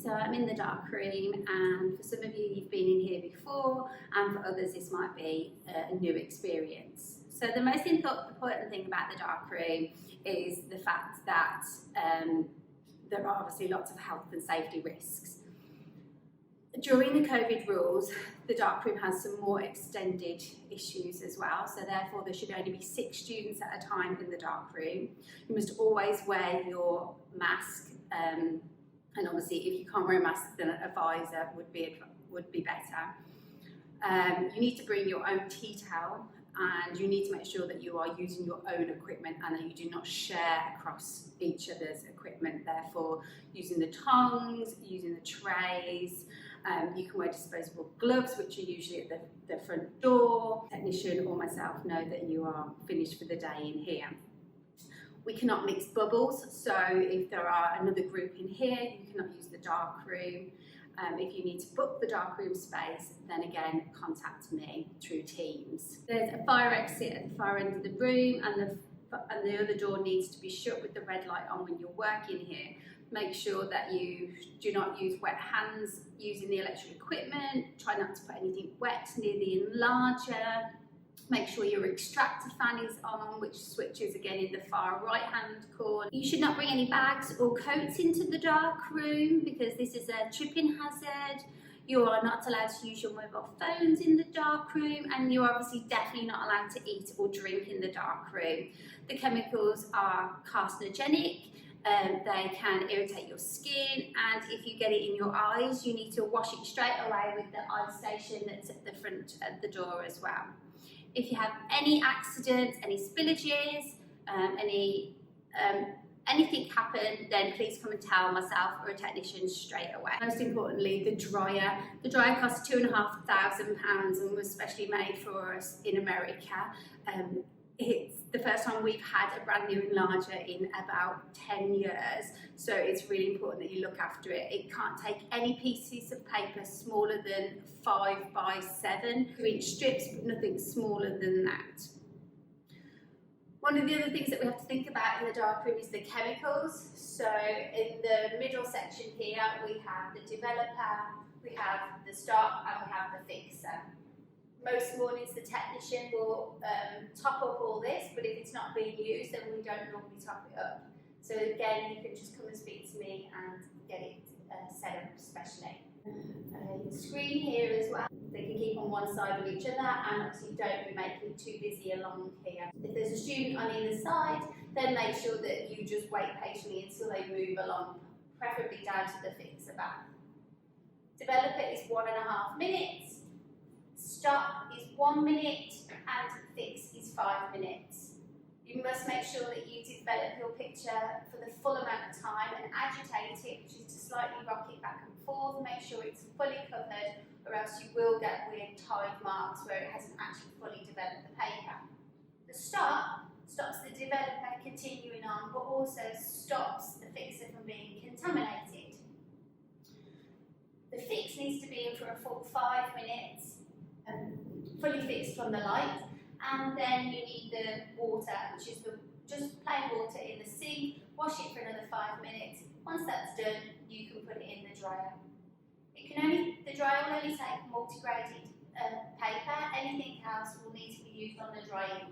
So I'm in the dark room, and for some of you, you've been in here before, and for others this might be a new experience. So the most important thing about the dark room is the fact that there are obviously lots of health and safety risks. During the COVID rules, the dark room has some more extended issues as well, so therefore there should only be 6 students at a time in the dark room. You must always wear your mask, and obviously if you can't wear a mask, then a visor would be better. You need to bring your own tea towel, and you need to make sure that you are using your own equipment and that you do not share across each other's equipment, therefore using the tongs, using the trays. You can wear disposable gloves, which are usually at the front door. Technician or myself know that you are finished for the day in here. We cannot mix bubbles, so if there are another group in here, you cannot use the dark room. If you need to book the dark room space, then again contact me through Teams. There's a fire exit at the far end of the room, and the other door needs to be shut with the red light on when you're working here. Make sure that you do not use wet hands using the electric equipment. Try not to put anything wet near the enlarger. Make sure your extractor fan is on, which switches again in the far right hand corner. You should not bring any bags or coats into the dark room because this is a tripping hazard. You are not allowed to use your mobile phones in the dark room, and you're obviously definitely not allowed to eat or drink in the dark room. The chemicals are carcinogenic. They can irritate your skin, and if you get it in your eyes, you need to wash it straight away with the eye station that's at the front of the door as well. If you have any accidents, any spillages, anything happen, then please come and tell myself or a technician straight away. Most importantly, the dryer. The dryer costs £2,500 and was specially made for us in America. It's the first time we've had a brand new enlarger in about 10 years, so it's really important that you look after it. It can't take any pieces of paper smaller than 5 by 7 2-inch strips, but nothing smaller than that. One of the other things that we have to think about in the dark room is the chemicals. So in the middle section here, we have the developer, we have the stop, and we have the fixer. Most mornings the technician will top up all this, but if it's not being used, then we don't normally top it up. So again, you can just come and speak to me and get it set up specially. Screen here as well. They can keep on one side of each other, and obviously don't be making it too busy along here. If there's a student on either side, then make sure that you just wait patiently until they move along, preferably down to the fixer back. Developer is 1.5 minutes. Stop is 1 minute, and fix is 5 minutes. You must make sure that you develop your picture for the full amount of time and agitate it, which is to slightly rock it back and forth. Make sure it's fully covered, or else you will get weird tide marks where it hasn't actually fully developed the paper. The stop stops the developer continuing on, but also stops the fixer from being contaminated. The fix needs to be in for a full 5 minutes. Fully fixed from the light, and then you need the water, which is just plain water in the sink. Wash it for another 5 minutes. Once that's done, you can put it in the dryer. The dryer will only take multi-graded paper. Anything else will need to be used on the drying